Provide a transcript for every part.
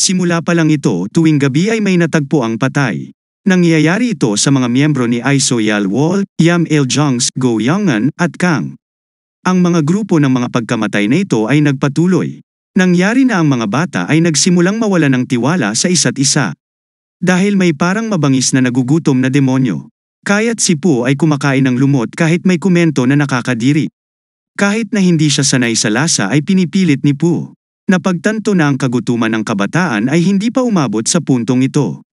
Simula pa lang ito, tuwing gabi ay may natagpuang patay. Nangyayari ito sa mga miyembro ni Isoyal Wall, Yam Il-jungs, Go Youngan, at Kang. Ang mga grupo ng mga pagkamatay na ito ay nagpatuloy. Nangyari na ang mga bata ay nagsimulang mawala ng tiwala sa isa't isa. Dahil may parang mabangis na nagugutom na demonyo. Kaya't si Po ay kumakain ng lumot kahit may komento na nakakadiri. Kahit na hindi siya sanay sa lasa ay pinipilit ni Po. Napagtanto na ang kagutuman ng kabataan ay hindi pa umabot sa puntong ito.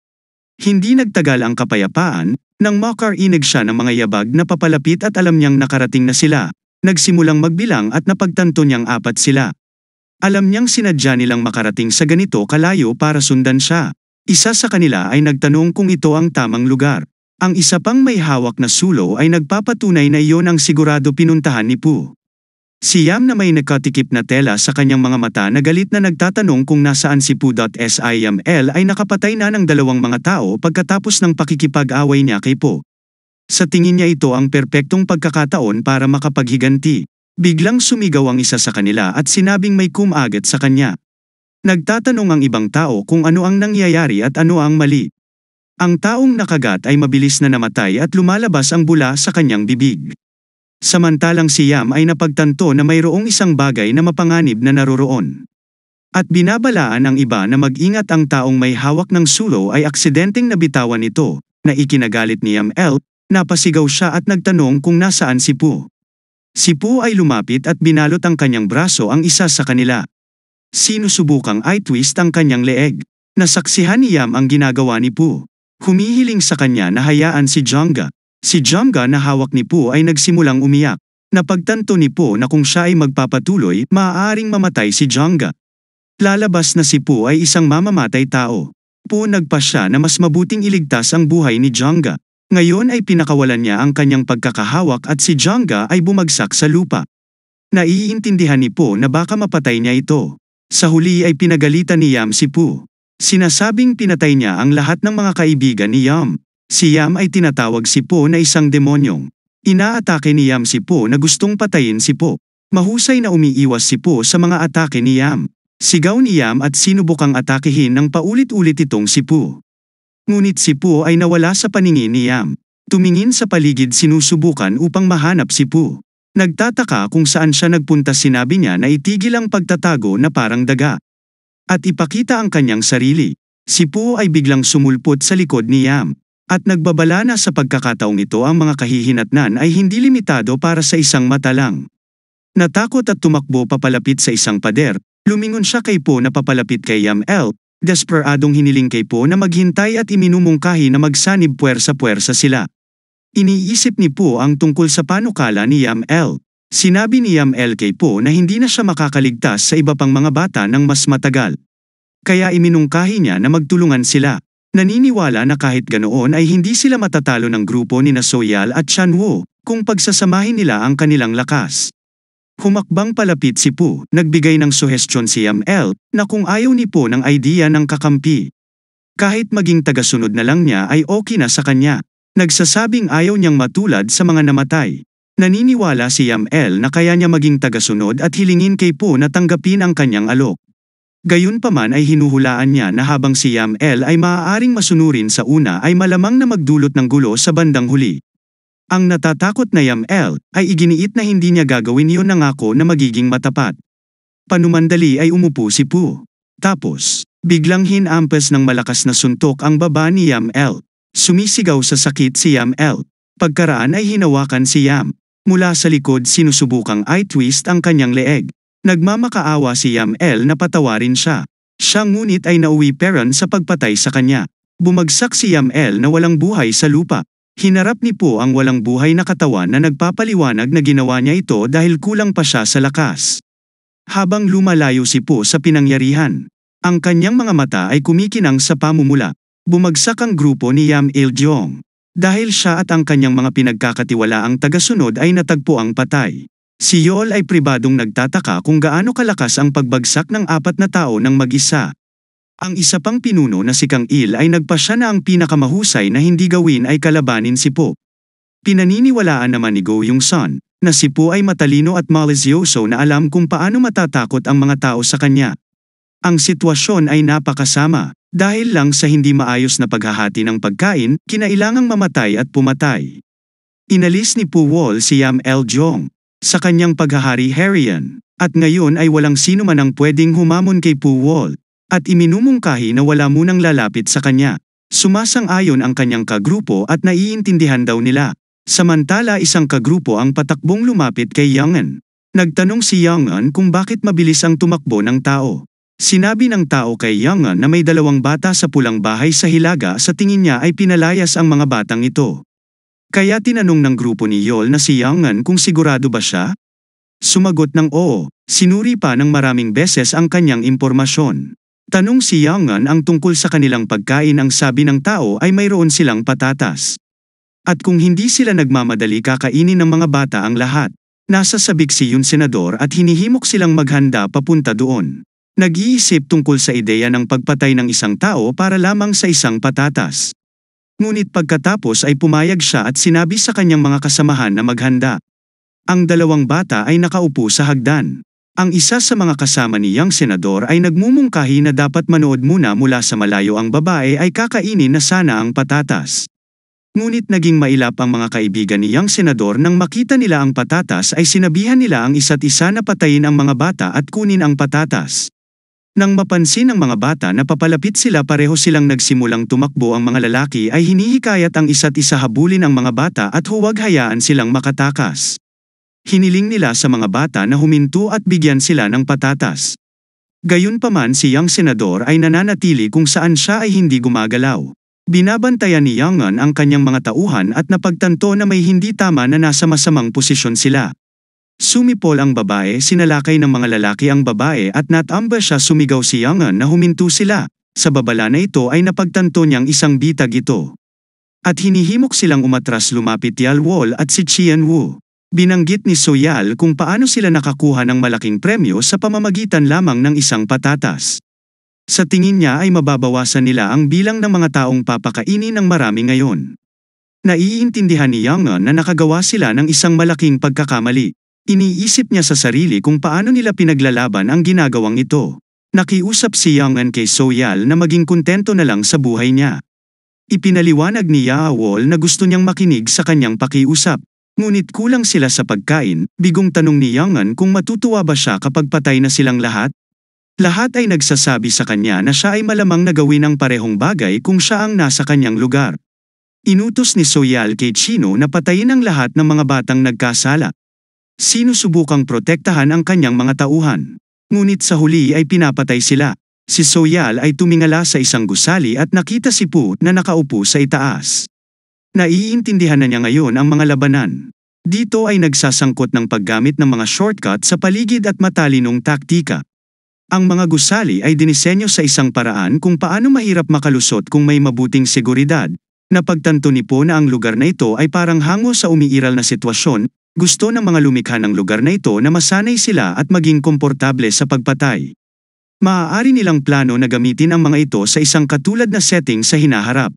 Hindi nagtagal ang kapayapaan, nang makarinig siya ng mga yabag na papalapit at alam niyang nakarating na sila. Nagsimulang magbilang at napagtanto niyang 4 sila. Alam niyang sinadya nilang makarating sa ganito kalayo para sundan siya. Isa sa kanila ay nagtanong kung ito ang tamang lugar. Ang isa pang may hawak na sulo ay nagpapatunay na iyon ang sigurado pinuntahan ni Po. Si Yam na may nakatikip na tela sa kanyang mga mata na galit na nagtatanong kung nasaan si Po. Siml ay nakapatay na ng 2 mga tao pagkatapos ng pakikipag-away niya kay Po. Sa tingin niya ito ang perpektong pagkakataon para makapaghiganti. Biglang sumigaw ang isa sa kanila at sinabing may kumagat sa kanya. Nagtatanong ang ibang tao kung ano ang nangyayari at ano ang mali. Ang taong nakagat ay mabilis na namatay at lumalabas ang bula sa kanyang bibig. Samantalang si Yam ay napagtanto na mayroong isang bagay na mapanganib na naroroon. At binabalaan ang iba na mag-ingat ang taong may hawak ng sulo ay aksidenteng nabitawan ito, na ikinagalit ni Yam El. Napasigaw siya at nagtanong kung nasaan si Po. Si Po ay lumapit at binalot ang kanyang braso ang isa sa kanila. Sinusubukang i-twist ang kanyang leeg. Nasaksihan ni Yam ang ginagawa ni Po. Humihiling sa kanya na hayaan si Jongga. Si Jongga na hawak ni Po ay nagsimulang umiyak. Napagtanto ni Po na kung siya ay magpapatuloy, maaaring mamatay si Jongga. Lalabas na si Po ay isang mamamatay tao. Po nagpasya na mas mabuting iligtas ang buhay ni Jongga. Ngayon ay pinakawalan niya ang kanyang pagkakahawak at si Jongga ay bumagsak sa lupa. Naiintindihan ni Po na baka mapatay niya ito. Sa huli ay pinagalitan ni Yam si Po. Sinasabing pinatay niya ang lahat ng mga kaibigan ni Yam. Si Yam ay tinatawag si Po na isang demonyong. Inaatake ni Yam si Po na gustong patayin si Po. Mahusay na umiiwas si Po sa mga atake ni Yam. Sigaw ni Yam at sinubukang atakehin ng paulit-ulit itong si Po. Ngunit si Po ay nawala sa paningin ni Yam. Tumingin sa paligid sinusubukan upang mahanap si Po. Nagtataka kung saan siya nagpunta, sinabi niya na itigil ang pagtatago na parang daga. At ipakita ang kanyang sarili. Si Po ay biglang sumulpot sa likod ni Yam. At nagbabala na sa pagkakataong ito ang mga kahihinatnan ay hindi limitado para sa isang mata lang. Natakot at tumakbo papalapit sa isang pader, lumingon siya kay Po na papalapit kay Yam El. Desperadong hiniling kay Po na maghintay at iminumungkahi na magsanib puwersa-puwersa sila. Iniisip ni Po ang tungkol sa panukala ni Yam El. Sinabi ni Yam El kay Po na hindi na siya makakaligtas sa iba pang mga bata ng mas matagal. Kaya iminungkahi niya na magtulungan sila. Naniniwala na kahit ganoon ay hindi sila matatalo ng grupo ni Soyal at Chanwo, kung pagsasamahin nila ang kanilang lakas. Humakbang palapit si Po, nagbigay ng suhestyon si Yam El, na kung ayaw ni Po ng idea ng kakampi. Kahit maging tagasunod na lang niya ay okay na sa kanya. Nagsasabing ayaw niyang matulad sa mga namatay. Naniniwala si Yam El na kaya niya maging tagasunod at hilingin kay Po na tanggapin ang kanyang alok. Gayunpaman ay hinuhulaan niya na habang si Yam El ay maaaring masunurin sa una ay malamang na magdulot ng gulo sa bandang huli. Ang natatakot na Yam El ay iginiit na hindi niya gagawin iyon, nangako na magiging matapat. Panumandali ay umupo si Po. Tapos, biglang hinampas ng malakas na suntok ang baba ni Yam El. Sumisigaw sa sakit si Yam El. Pagkaraan ay hinawakan si Yam. Mula sa likod sinusubukang i-twist ang kanyang leeg. Nagmamakaawa si Yam El na patawarin siya. Siya ngunit ay nauwi peran sa pagpatay sa kanya. Bumagsak si Yam El na walang buhay sa lupa. Hinarap ni Po ang walang buhay na katawan na nagpapaliwanag na ginawa niya ito dahil kulang pa siya sa lakas. Habang lumalayo si Po sa pinangyarihan, ang kanyang mga mata ay kumikinang sa pamumula. Bumagsak ang grupo ni Yam Il-jong. Dahil siya at ang kanyang mga pinagkakatiwalaang tagasunod ay natagpo ang patay. Si Yol ay pribadong nagtataka kung gaano kalakas ang pagbagsak ng 4 na tao ng mag-isa. Ang isa pang pinuno na si Kang Il ay nagpasya na ang pinakamahusay na hindi gawin ay kalabanin si Po. Pinaniniwalaan naman ni Go Yung-sun na si Po ay matalino at malisyoso na alam kung paano matatakot ang mga tao sa kanya. Ang sitwasyon ay napakasama. Dahil lang sa hindi maayos na paghahati ng pagkain, kinailangang mamatay at pumatay. Inalis ni Pu Wol si Yam El Jong sa kanyang paghahari Herian, at ngayon ay walang sino man ang pwedeng humamon kay Pu Wol, at iminumungkahi na wala munang lalapit sa kanya. Sumasang-ayon ang kanyang kagrupo at naiintindihan daw nila. Samantala isang kagrupo ang patakbong lumapit kay Yang-eun. Nagtanong si Yang-eun kung bakit mabilis ang tumakbo ng tao. Sinabi ng tao kay Yang-eun na may 2 bata sa pulang bahay sa Hilaga, sa tingin niya ay pinalayas ang mga batang ito. Kaya tinanong ng grupo ni Yol na si Yang-eun kung sigurado ba siya? Sumagot ng oo. Sinuri pa ng maraming beses ang kanyang impormasyon. Tanong si Yang-eun ang tungkol sa kanilang pagkain, ang sabi ng tao ay mayroon silang patatas. At kung hindi sila nagmamadali kakainin ng mga bata ang lahat. Nasa sabik si Yoon Senador at hinihimok silang maghanda papunta doon. Nag-iisip tungkol sa ideya ng pagpatay ng isang tao para lamang sa isang patatas. Ngunit pagkatapos ay pumayag siya at sinabi sa kanyang mga kasamahan na maghanda. Ang 2 bata ay nakaupo sa hagdan. Ang isa sa mga kasama ni Yang Senador ay nagmumungkahi na dapat manood muna mula sa malayo, ang babae ay kakainin na sana ang patatas. Ngunit naging mailap ang mga kaibigan ni Yang Senador nang makita nila ang patatas, ay sinabihan nila ang isa't isa na patayin ang mga bata at kunin ang patatas. Nang mapansin ng mga bata na papalapit sila, pareho silang nagsimulang tumakbo. Ang mga lalaki ay hinihikayat ang isa't isa habulin ang mga bata at huwag hayaan silang makatakas. Hiniling nila sa mga bata na huminto at bigyan sila ng patatas. Gayunpaman si Yang Senador ay nananatili kung saan siya ay hindi gumagalaw. Binabantayan ni Yang-eun ang kanyang mga tauhan at napagtanto na may hindi tama na nasa masamang posisyon sila. Sumipol ang babae, sinalakay ng mga lalaki ang babae at natamba siya. Sumigaw si Yang-eun na huminto sila. Sa babala na ito ay napagtanto niyang isang bitag ito. At hinihimok silang umatras. Lumapit Yal Wol at si Chien Woo. Binanggit ni Soyal kung paano sila nakakuha ng malaking premyo sa pamamagitan lamang ng isang patatas. Sa tingin niya ay mababawasan nila ang bilang ng mga taong papakainin ng marami ngayon. Naiintindihan ni Yang-eun na nakagawa sila ng isang malaking pagkakamali. Iniisip niya sa sarili kung paano nila pinaglalaban ang ginagawang ito. Nakiusap si Yang-eun kay Soyal na maging kontento na lang sa buhay niya. Ipinaliwanag ni Yaawol na gusto niyang makinig sa kanyang pakiusap. Ngunit kulang sila sa pagkain. Bigong tanong ni Yang-eun kung matutuwa ba siya kapag patay na silang lahat. Lahat ay nagsasabi sa kanya na siya ay malamang na gawin ang parehong bagay kung siya ang nasa kanyang lugar. Inutos ni Soyal kay Chino na patayin ang lahat ng mga batang nagkasala. Sinusubukang protektahan ang kanyang mga tauhan. Ngunit sa huli ay pinapatay sila. Si Soyal ay tumingala sa isang gusali at nakita si Pu na nakaupo sa itaas. Naiintindihan na niya ngayon ang mga labanan. Dito ay nagsasangkot ng paggamit ng mga shortcut sa paligid at matalinong taktika. Ang mga gusali ay dinisenyo sa isang paraan kung paano mahirap makalusot kung may mabuting seguridad. Napagtanto ni Po na ang lugar na ito ay parang hango sa umiiral na sitwasyon. Gusto ng mga lumikha ng lugar na ito na masanay sila at maging komportable sa pagpatay. Maaari nilang plano na gamitin ang mga ito sa isang katulad na setting sa hinaharap.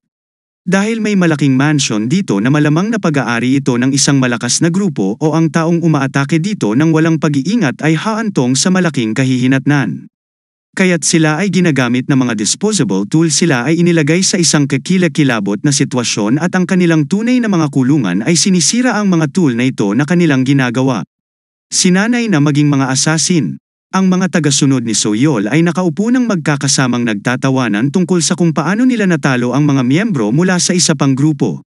Dahil may malaking mansion dito na malamang na pag-aari ito ng isang malakas na grupo, o ang taong umaatake dito ng walang pag-iingat ay haantong sa malaking kahihinatnan. Kaya't sila ay ginagamit ng mga disposable tools. Sila ay inilagay sa isang kakilakilabot na sitwasyon at ang kanilang tunay na mga kulungan ay sinisira ang mga tool na ito na kanilang ginagawa. Sinanay na maging mga assassin. Ang mga tagasunod ni Soyol ay nakaupo ng magkakasamang nagtatawanan tungkol sa kung paano nila natalo ang mga miyembro mula sa isa pang grupo.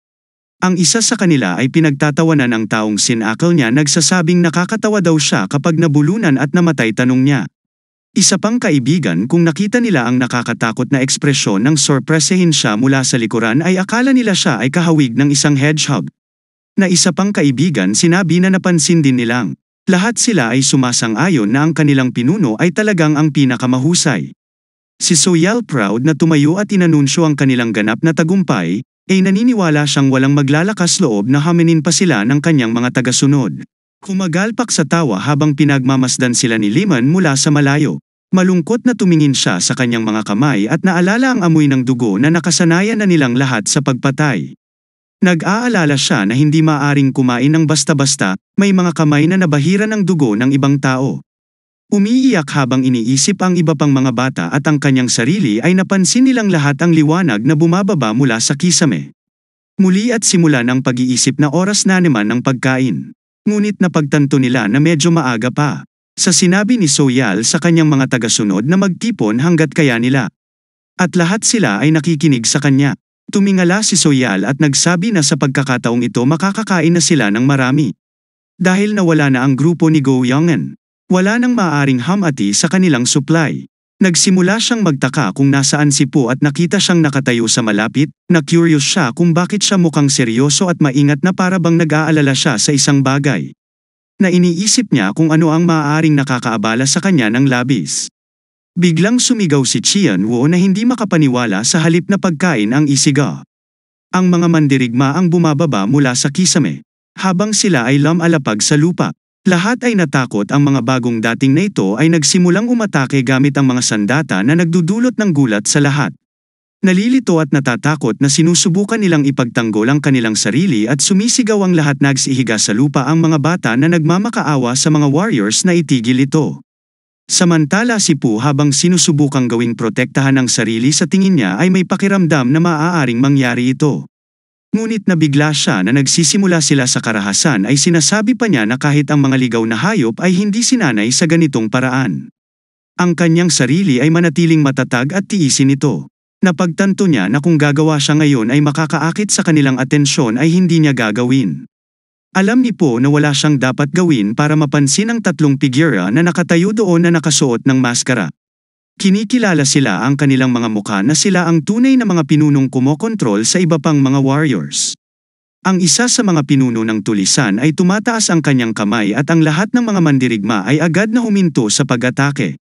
Ang isa sa kanila ay pinagtatawanan ang taong sinakal niya, nagsasabing nakakatawa daw siya kapag nabulunan at namatay. Tanong niya. Isa pang kaibigan kung nakita nila ang nakakatakot na ekspresyon ng sorpresahin siya mula sa likuran ay akala nila siya ay kahawig ng isang hedgehog. Na isa pang kaibigan sinabi na napansin din nilang. Lahat sila ay sumasang-ayon na ang kanilang pinuno ay talagang ang pinakamahusay. Si Soyal, proud na tumayo at inanunsyo ang kanilang ganap na tagumpay, ay naniniwala siyang walang maglalakas loob na haminin pa sila ng kanyang mga tagasunod. Kumagalpak sa tawa habang pinagmamasdan sila ni Liman mula sa malayo. Malungkot na tumingin siya sa kanyang mga kamay at naalala ang amoy ng dugo na nakasanayan na nilang lahat sa pagpatay. Nag-aalala siya na hindi maaring kumain ng basta-basta, may mga kamay na nabahira ng dugo ng ibang tao. Umiiyak habang iniisip ang iba pang mga bata at ang kanyang sarili ay napansin nilang lahat ang liwanag na bumababa mula sa kisame. Muli at simulan ang pag-iisip na oras na naman ng pagkain. Ngunit napagtanto nila na medyo maaga pa. Sa sinabi ni Soyal sa kanyang mga tagasunod na magtipon hanggat kaya nila. At lahat sila ay nakikinig sa kanya. Tumingala si Soyal at nagsabi na sa pagkakataong ito makakakain na sila ng marami. Dahil nawala na ang grupo ni Go Yongan. Wala nang maaaring hamati sa kanilang supply. Nagsimula siyang magtaka kung nasaan si Po at nakita siyang nakatayo sa malapit, na curious siya kung bakit siya mukhang seryoso at maingat na para bang nag-aalala siya sa isang bagay. Na iniisip niya kung ano ang maaaring nakakaabala sa kanya ng labis. Biglang sumigaw si Qian Wo na hindi makapaniwala sa halip na pagkain ang isiga. Ang mga mandirigma ang bumababa mula sa kisame. Habang sila ay lumalapag sa lupa. Lahat ay natakot ang mga bagong dating na ito ay nagsimulang umatake gamit ang mga sandata na nagdudulot ng gulat sa lahat. Nalilito at natatakot na sinusubukan nilang ipagtanggol ang kanilang sarili at sumisigaw ang lahat nagsihiga sa lupa ang mga bata na nagmamakaawa sa mga warriors na itigil ito. Samantala si Po habang sinusubukang gawing protektahan ang sarili sa tingin niya ay may pakiramdam na maaaring mangyari ito. Ngunit nabigla siya na nagsisimula sila sa karahasan ay sinasabi pa niya na kahit ang mga ligaw na hayop ay hindi sinanay sa ganitong paraan. Ang kanyang sarili ay manatiling matatag at tiisin ito. Napagtanto niya na kung gagawa siya ngayon ay makakaakit sa kanilang atensyon ay hindi niya gagawin. Alam ni Po na wala siyang dapat gawin para mapansin ang tatlong figura na nakatayo doon na nakasuot ng maskara. Kinikilala sila ang kanilang mga mukha na sila ang tunay na mga pinunong kumokontrol sa iba pang mga warriors. Ang isa sa mga pinuno ng tulisan ay tumataas ang kanyang kamay at ang lahat ng mga mandirigma ay agad na huminto sa pag-atake.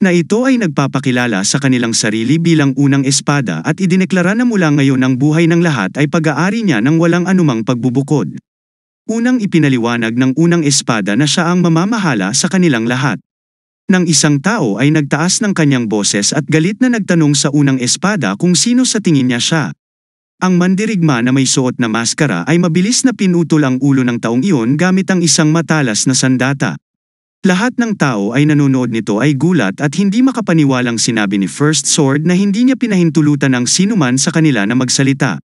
Na ito ay nagpapakilala sa kanilang sarili bilang unang espada at idineklara na mula ngayon ang buhay ng lahat ay pag-aari niya ng walang anumang pagbubukod. Unang ipinaliwanag ng unang espada na siya ang mamamahala sa kanilang lahat. Nang isang tao ay nagtaas ng kanyang boses at galit na nagtanong sa unang espada kung sino sa tingin niya siya. Ang mandirigma na may suot na maskara ay mabilis na pinutol ang ulo ng taong iyon gamit ang isang matalas na sandata. Lahat ng tao ay nanonood nito ay gulat at hindi makapaniwalang sinabi ni First Sword na hindi niya pinahintulutan ang sinuman sa kanila na magsalita.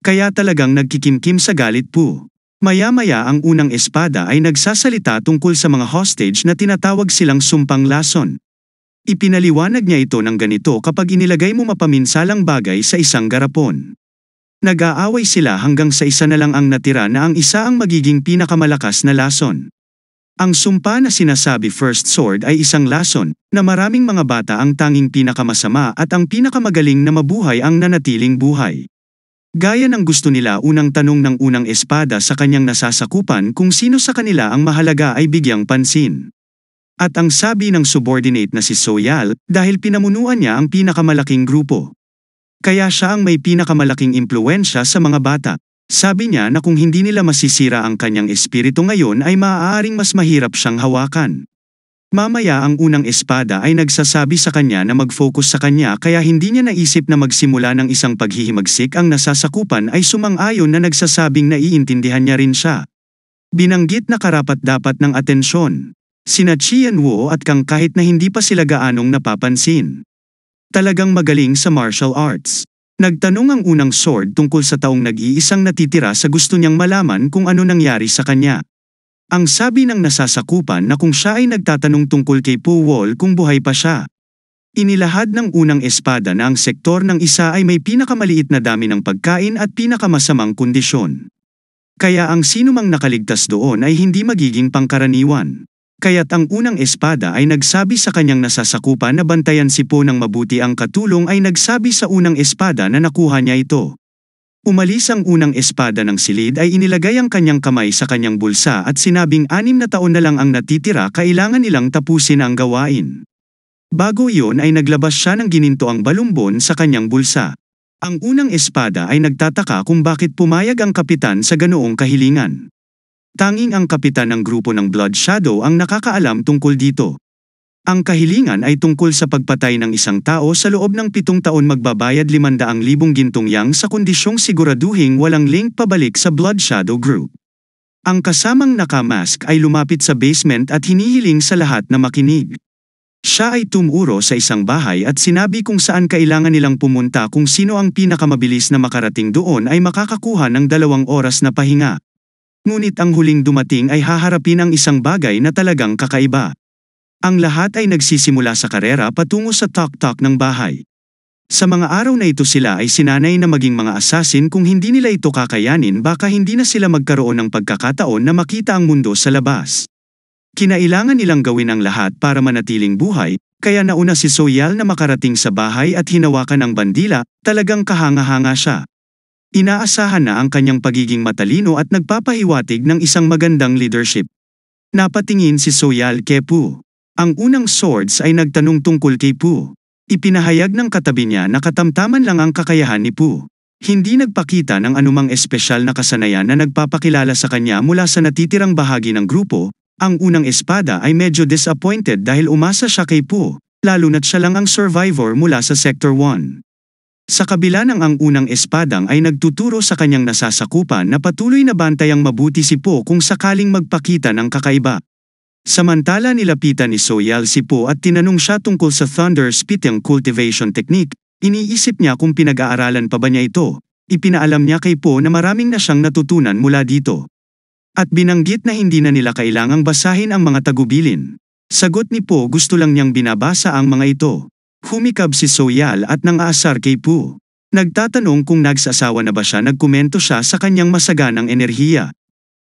Kaya talagang nagkikimkim sa galit Po. Maya-maya ang unang espada ay nagsasalita tungkol sa mga hostage na tinatawag silang sumpang lason. Ipinaliwanag niya ito ng ganito kapag inilagay mo mapaminsalang bagay sa isang garapon. Nag-aaway sila hanggang sa isa na lang ang natira na ang isa ang magiging pinakamalakas na lason. Ang sumpa na sinasabi First Sword ay isang lason, na maraming mga bata ang tanging pinakamasama at ang pinakamagaling na mabuhay ang nanatiling buhay. Gaya ng gusto nila unang tanong ng unang espada sa kanyang nasasakupan kung sino sa kanila ang mahalaga ay bigyang pansin. At ang sabi ng subordinate na si Soyal, dahil pinamunuan niya ang pinakamalaking grupo. Kaya siya ang may pinakamalaking impluwensya sa mga bata. Sabi niya na kung hindi nila masisira ang kanyang espiritu ngayon ay maaaring mas mahirap siyang hawakan. Mamaya ang unang espada ay nagsasabi sa kanya na mag-focus sa kanya kaya hindi niya naisip na magsimula ng isang paghihimagsik ang nasasakupan ay sumang-ayon na nagsasabing naiintindihan niya rin siya. Binanggit na karapat-dapat ng atensyon. Sina Qian Wo at Kang kahit na hindi pa sila gaanong napapansin. Talagang magaling sa martial arts. Nagtanong ang unang sword tungkol sa taong nag-iisang natitira sa gusto niyang malaman kung ano nangyari sa kanya. Ang sabi ng nasasakupan na kung siya ay nagtatanong tungkol kay Po Wol kung buhay pa siya. Inilahad ng unang espada na ang sektor ng isa ay may pinakamaliit na dami ng pagkain at pinakamasamang kondisyon. Kaya ang sinumang nakaligtas doon ay hindi magiging pangkaraniwan. Kaya't ang unang espada ay nagsabi sa kanyang nasasakupan na bantayan si Po ng mabuti ang katulong ay nagsabi sa unang espada na nakuha niya ito. Umalis ang unang espada ng silid ay inilagay ang kanyang kamay sa kanyang bulsa at sinabing 6 na taon na lang ang natitira kailangan nilang tapusin ang gawain. Bago iyon ay naglabas siya ng ginintoang balumbon sa kanyang bulsa. Ang unang espada ay nagtataka kung bakit pumayag ang kapitan sa ganoong kahilingan. Tanging ang kapitan ng grupo ng Blood Shadow ang nakakaalam tungkol dito. Ang kahilingan ay tungkol sa pagpatay ng isang tao sa loob ng 7 taon magbabayad 500,000 gintong yang sa kondisyong siguraduhing walang link pabalik sa Blood Shadow Group. Ang kasamang nakamask ay lumapit sa basement at hinihiling sa lahat na makinig. Siya ay tumuro sa isang bahay at sinabi kung saan kailangan nilang pumunta kung sino ang pinakamabilis na makarating doon ay makakakuha ng 2 oras na pahinga. Ngunit ang huling dumating ay haharapin ang isang bagay na talagang kakaiba. Ang lahat ay nagsisimula sa karera patungo sa tok-tok ng bahay. Sa mga araw na ito sila ay sinanay na maging mga assassin kung hindi nila ito kakayanin baka hindi na sila magkaroon ng pagkakataon na makita ang mundo sa labas. Kinailangan nilang gawin ang lahat para manatiling buhay, kaya nauna si Soyal na makarating sa bahay at hinawakan ang bandila, talagang kahanga-hanga siya. Inaasahan na ang kanyang pagiging matalino at nagpapahiwatig ng isang magandang leadership. Napatingin si Soyal kay Pu. Ang unang swords ay nagtanong tungkol kay Pu. Ipinahayag ng katabi niya na katamtaman lang ang kakayahan ni Pu. Hindi nagpakita ng anumang espesyal na kasanayan na nagpapakilala sa kanya mula sa natitirang bahagi ng grupo. Ang unang espada ay medyo disappointed dahil umasa siya kay Pu, lalo na't siya lang ang survivor mula sa Sector 1. Sa kabila ng ang unang espadang ay nagtuturo sa kanyang nasasakupan na patuloy na bantayang mabuti si Pu kung sakaling magpakita ng kakaiba. Samantala nilapitan ni Soyal si Pu at tinanong siya tungkol sa Thunder Spitting Cultivation Technique. Iniisip niya kung pinag-aaralan pa ba niya ito. Ipinaalam niya kay Pu na maraming na siyang natutunan mula dito. At binanggit na hindi na nila kailangang basahin ang mga tagubilin. Sagot ni Pu, gusto lang niyang binabasa ang mga ito. Humikab si Soyal at nang-aasar kay Pu. Nagtatanong kung nagsasawa na ba siya, nagkomento siya sa kanyang masaganang enerhiya.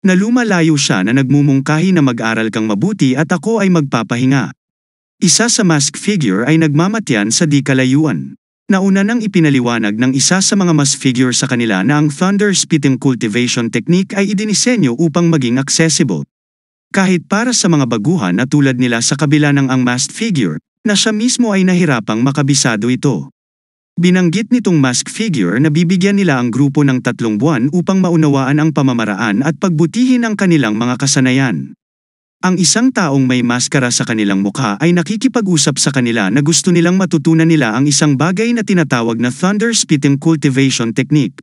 Na lumalayo siya na nagmumungkahi na mag-aral kang mabuti at ako ay magpapahinga. Isa sa mask figure ay nagmamatyan sa di kalayuan. Nauna nang ipinaliwanag ng isa sa mga mask figure sa kanila na ang Thunder Spitting Cultivation Technique ay idinisenyo upang maging accessible. Kahit para sa mga baguhan na tulad nila sa kabila ng ang mask figure, na siya mismo ay nahirapang makabisado ito. Binanggit nitong mask figure na bibigyan nila ang grupo ng 3 buwan upang maunawaan ang pamamaraan at pagbutihin ang kanilang mga kasanayan. Ang isang taong may maskara sa kanilang mukha ay nakikipag-usap sa kanila na gusto nilang matutunan nila ang isang bagay na tinatawag na Thunder Spitting Cultivation Technique.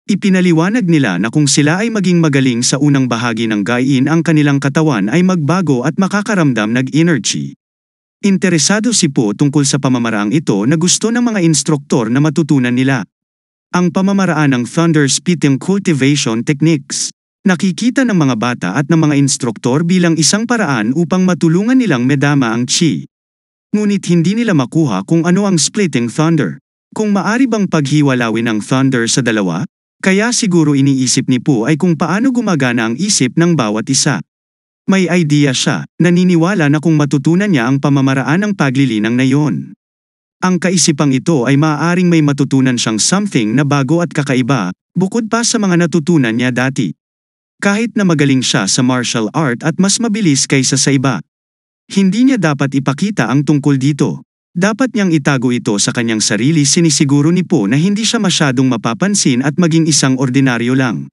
Ipinaliwanag nila na kung sila ay maging magaling sa unang bahagi ng gain, ang kanilang katawan ay magbago at makakaramdam ng energy. Interesado si Pu tungkol sa pamamaraang ito na gusto ng mga instruktor na matutunan nila. Ang pamamaraan ng Thunder Spitting Cultivation Techniques. Nakikita ng mga bata at ng mga instruktor bilang isang paraan upang matulungan nilang medama ang chi. Ngunit hindi nila makuha kung ano ang Splitting Thunder. Kung maari bang paghiwalawin ang Thunder sa dalawa? Kaya siguro iniisip ni Pu ay kung paano gumagana ang isip ng bawat isa. May idea siya, naniniwala na kung matutunan niya ang pamamaraan ng paglilinang na yon. Ang kaisipang ito ay maaaring may matutunan siyang something na bago at kakaiba, bukod pa sa mga natutunan niya dati. Kahit na magaling siya sa martial art at mas mabilis kaysa sa iba. Hindi niya dapat ipakita ang tungkol dito. Dapat niyang itago ito sa kanyang sarili. Sinisiguro ni Pu na hindi siya masyadong mapapansin at maging isang ordinaryo lang.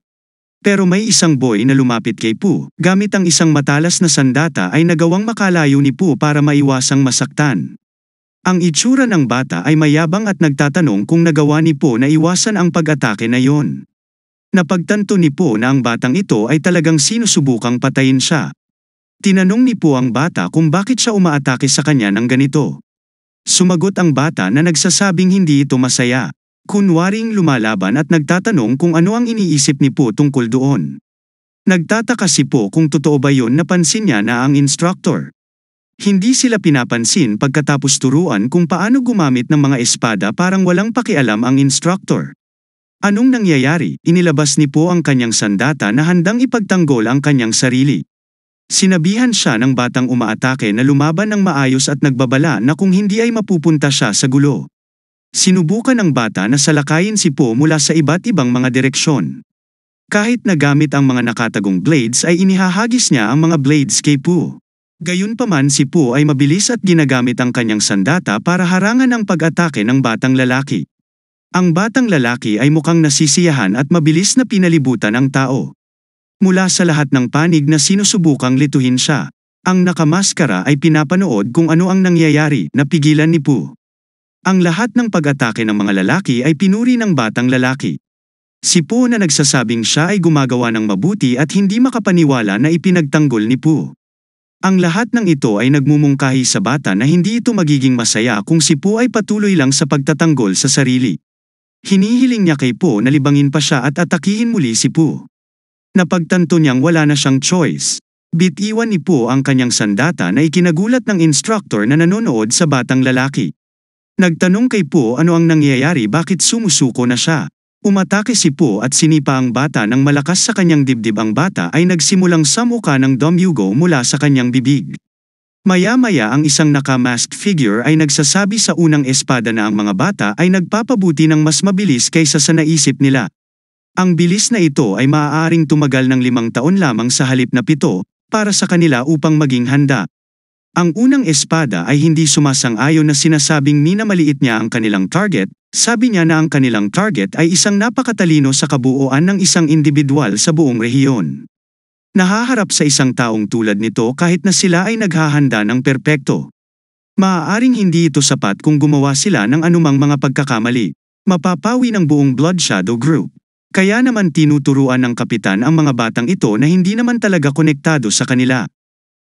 Pero may isang boy na lumapit kay Pu, gamit ang isang matalas na sandata ay nagawang makalayo ni Pu para maiwasang masaktan. Ang itsura ng bata ay mayabang at nagtatanong kung nagawa ni Pu na iwasan ang pag-atake na yon. Napagtanto ni Pu na ang batang ito ay talagang sinusubukang patayin siya. Tinanong ni Pu ang bata kung bakit siya umaatake sa kanya ng ganito. Sumagot ang bata na nagsasabing hindi ito masaya. Kunwaring lumalaban at nagtatanong kung ano ang iniisip ni Pu tungkol doon. Nagtataka si Pu kung totoo ba yun, napansin niya na ang instructor. Hindi sila pinapansin pagkatapos turuan kung paano gumamit ng mga espada, parang walang pakialam ang instructor. Anong nangyayari? Inilabas ni Pu ang kanyang sandata na handang ipagtanggol ang kanyang sarili. Sinabihan siya ng batang umaatake na lumaban ng maayos at nagbabala na kung hindi ay mapupunta siya sa gulo. Sinubukan ng bata na salakayin si Pu mula sa iba't ibang mga direksyon. Kahit nagamit ang mga nakatagong blades ay inihahagis niya ang mga blades kay Pu. Gayunpaman si Pu ay mabilis at ginagamit ang kanyang sandata para harangan ang pag-atake ng batang lalaki. Ang batang lalaki ay mukhang nasisiyahan at mabilis na pinalibutan ang tao. Mula sa lahat ng panig na sinusubukang lituhin siya, ang nakamaskara ay pinapanood kung ano ang nangyayari. Napigilan ni Pu. Ang lahat ng pag-atake ng mga lalaki ay pinuri ng batang lalaki. Si Po na nagsasabing siya ay gumagawa ng mabuti at hindi makapaniwala na ipinagtanggol ni Po. Ang lahat ng ito ay nagmumungkahi sa bata na hindi ito magiging masaya kung si Po ay patuloy lang sa pagtatanggol sa sarili. Hinihiling niya kay Po na libangin pa siya at atakihin muli si Po. Napagtanto niyang wala na siyang choice. Bitiwan ni Po ang kanyang sandata na ikinagulat ng instructor na nanonood sa batang lalaki. Nagtanong kay Po ano ang nangyayari, bakit sumusuko na siya. Umatake si Po at sinipa ang bata ng malakas sa kanyang dibdib. Ang bata ay nagsimulang samuka ng dumyugo mula sa kanyang bibig. Maya-maya ang isang naka-masked figure ay nagsasabi sa unang espada na ang mga bata ay nagpapabuti ng mas mabilis kaysa sa naisip nila. Ang bilis na ito ay maaaring tumagal ng 5 taon lamang sa halip na 7 para sa kanila upang maging handa. Ang unang espada ay hindi sumasang-ayon na sinasabing minamaliit niya ang kanilang target. Sabi niya na ang kanilang target ay isang napakatalino sa kabuuan ng isang individual sa buong rehiyon. Nahaharap sa isang taong tulad nito kahit na sila ay naghahanda ng perpekto. Maaaring hindi ito sapat kung gumawa sila ng anumang mga pagkakamali. Mapapawi ng buong Blood Shadow Group. Kaya naman tinuturuan ng kapitan ang mga batang ito na hindi naman talaga konektado sa kanila.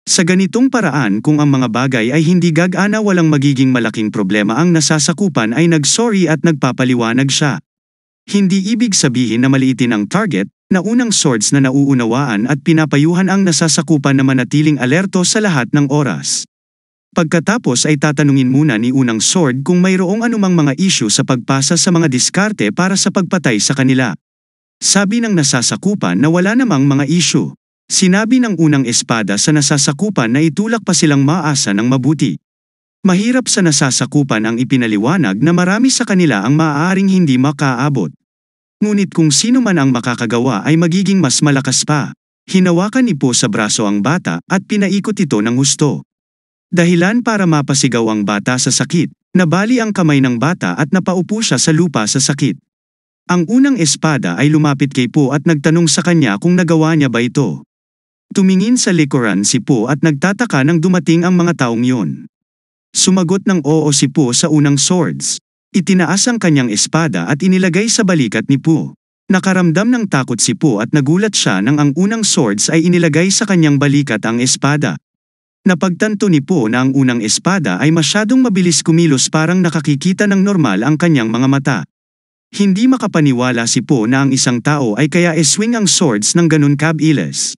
Sa ganitong paraan, kung ang mga bagay ay hindi gagana, walang magiging malaking problema. Ang nasasakupan ay nagsorry at nagpapaliwanag siya. Hindi ibig sabihin na maliitin ang target, na unang swords na nauunawaan at pinapayuhan ang nasasakupan na manatiling alerto sa lahat ng oras. Pagkatapos ay tatanungin muna ni unang sword kung mayroong anumang mga issue sa pagpasa sa mga diskarte para sa pagpatay sa kanila. Sabi ng nasasakupan na wala namang mga issue. Sinabi ng unang espada sa nasasakupan na itulak pa silang maasa ng mabuti. Mahirap sa nasasakupan ang ipinaliwanag na marami sa kanila ang maaaring hindi makaabot. Ngunit kung sino man ang makakagawa ay magiging mas malakas pa. Hinawakan ni Po sa braso ang bata at pinaikot ito ng husto. Dahilan para mapasigaw ang bata sa sakit, nabali ang kamay ng bata at napaupo siya sa lupa sa sakit. Ang unang espada ay lumapit kay Po at nagtanong sa kanya kung nagawa niya ba ito. Tumingin sa likuran si Po at nagtataka nang dumating ang mga taong yon. Sumagot ng oo si Po sa unang swords. Itinaas ang kanyang espada at inilagay sa balikat ni Po. Nakaramdam ng takot si Po at nagulat siya nang ang unang swords ay inilagay sa kanyang balikat ang espada. Napagtanto ni Po na ang unang espada ay masyadong mabilis kumilos, parang nakakikita ng normal ang kanyang mga mata. Hindi makapaniwala si Po na ang isang tao ay kaya swing ang swords ng ganun kabilis.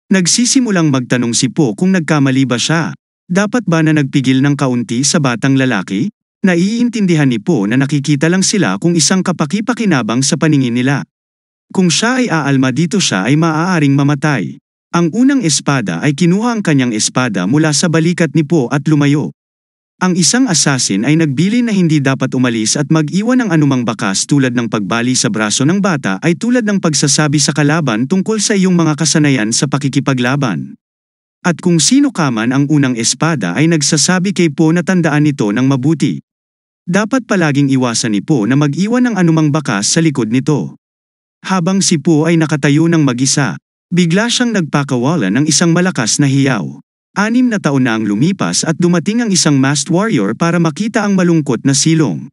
Nagsisimulang magtanong si Po kung nagkamali ba siya. Dapat ba na nagpigil ng kaunti sa batang lalaki? Naiintindihan ni Po na nakikita lang sila kung isang kapaki-pakinabang sa paningin nila. Kung siya ay aalma dito, siya ay maaaring mamatay. Ang unang espada ay kinuha ang kanyang espada mula sa balikat ni Po at lumayo. Ang isang assassin ay nagbilin na hindi dapat umalis at mag-iwan ng anumang bakas tulad ng pagbali sa braso ng bata ay tulad ng pagsasabi sa kalaban tungkol sa iyong mga kasanayan sa pakikipaglaban. At kung sino ka man, ang unang espada ay nagsasabi kay Po na tandaan ito ng mabuti. Dapat palaging iwasan ni Po na mag-iwan ng anumang bakas sa likod nito. Habang si Po ay nakatayo ng mag-isa, bigla siyang nagpakawalan ng isang malakas na hiyaw. 6 na taon na ang lumipas at dumating ang isang masked warrior para makita ang malungkot na silong.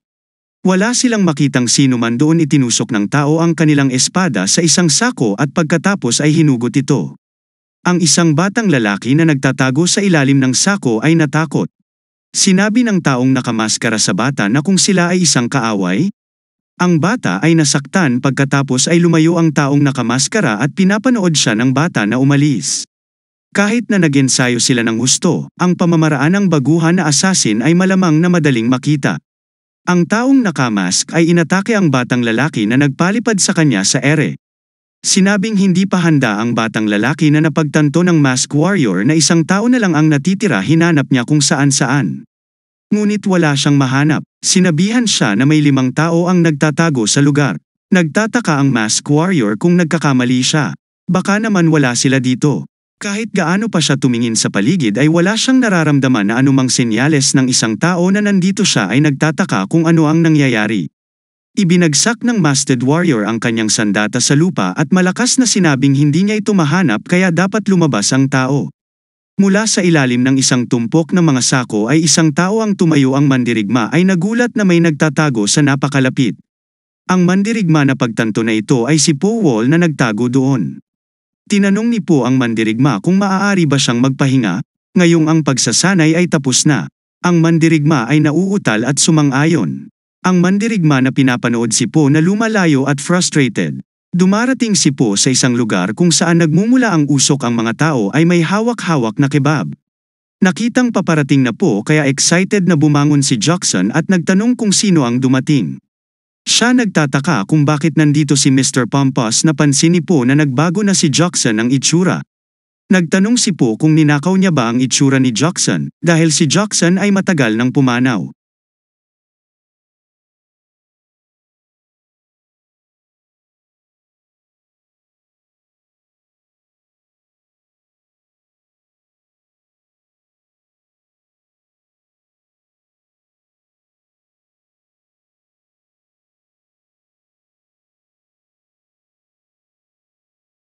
Wala silang makitang sino man doon. Itinusok ng tao ang kanilang espada sa isang sako at pagkatapos ay hinugot ito. Ang isang batang lalaki na nagtatago sa ilalim ng sako ay natakot. Sinabi ng taong nakamaskara sa bata na kung sila ay isang kaaway. Ang bata ay nasaktan, pagkatapos ay lumayo ang taong nakamaskara at pinapanood siya ng bata na umalis. Kahit na nag-ensayo sila ng husto, ang pamamaraan ng baguhan na assassin ay malamang na madaling makita. Ang taong nakamask ay inatake ang batang lalaki na nagpalipad sa kanya sa ere. Sinabing hindi pa handa ang batang lalaki na napagtanto ng masked warrior na isang tao na lang ang natitira. Hinanap niya kung saan-saan. Ngunit wala siyang mahanap. Sinabihan siya na may 5 tao ang nagtatago sa lugar. Nagtataka ang masked warrior kung nagkakamali siya. Baka naman wala sila dito. Kahit gaano pa siya tumingin sa paligid ay wala siyang nararamdaman na anumang senyales ng isang tao na nandito. Siya ay nagtataka kung ano ang nangyayari. Ibinagsak ng masked warrior ang kanyang sandata sa lupa at malakas na sinabing hindi niya ito mahanap, kaya dapat lumabas ang tao. Mula sa ilalim ng isang tumpok ng mga sako ay isang tao ang tumayo. Ang mandirigma ay nagulat na may nagtatago sa napakalapit. Ang mandirigma na pagtanto na ito ay si Po Wall na nagtago doon. Tinanong ni Po ang mandirigma kung maaari ba siyang magpahinga, ngayong ang pagsasanay ay tapos na. Ang mandirigma ay nauutal at sumang-ayon. Ang mandirigma na pinapanood si Po na lumalayo at frustrated. Dumarating si Po sa isang lugar kung saan nagmumula ang usok, ang mga tao ay may hawak-hawak na kebab. Nakitang paparating na Po kaya excited na bumangon si Jackson at nagtanong kung sino ang dumating. Siya nagtataka kung bakit nandito si Mr. Pompous. Napansin ni Po na nagbago na si Jackson ang itsura. Nagtanong si Po kung ninakaw niya ba ang itsura ni Jackson, dahil si Jackson ay matagal nang pumanaw.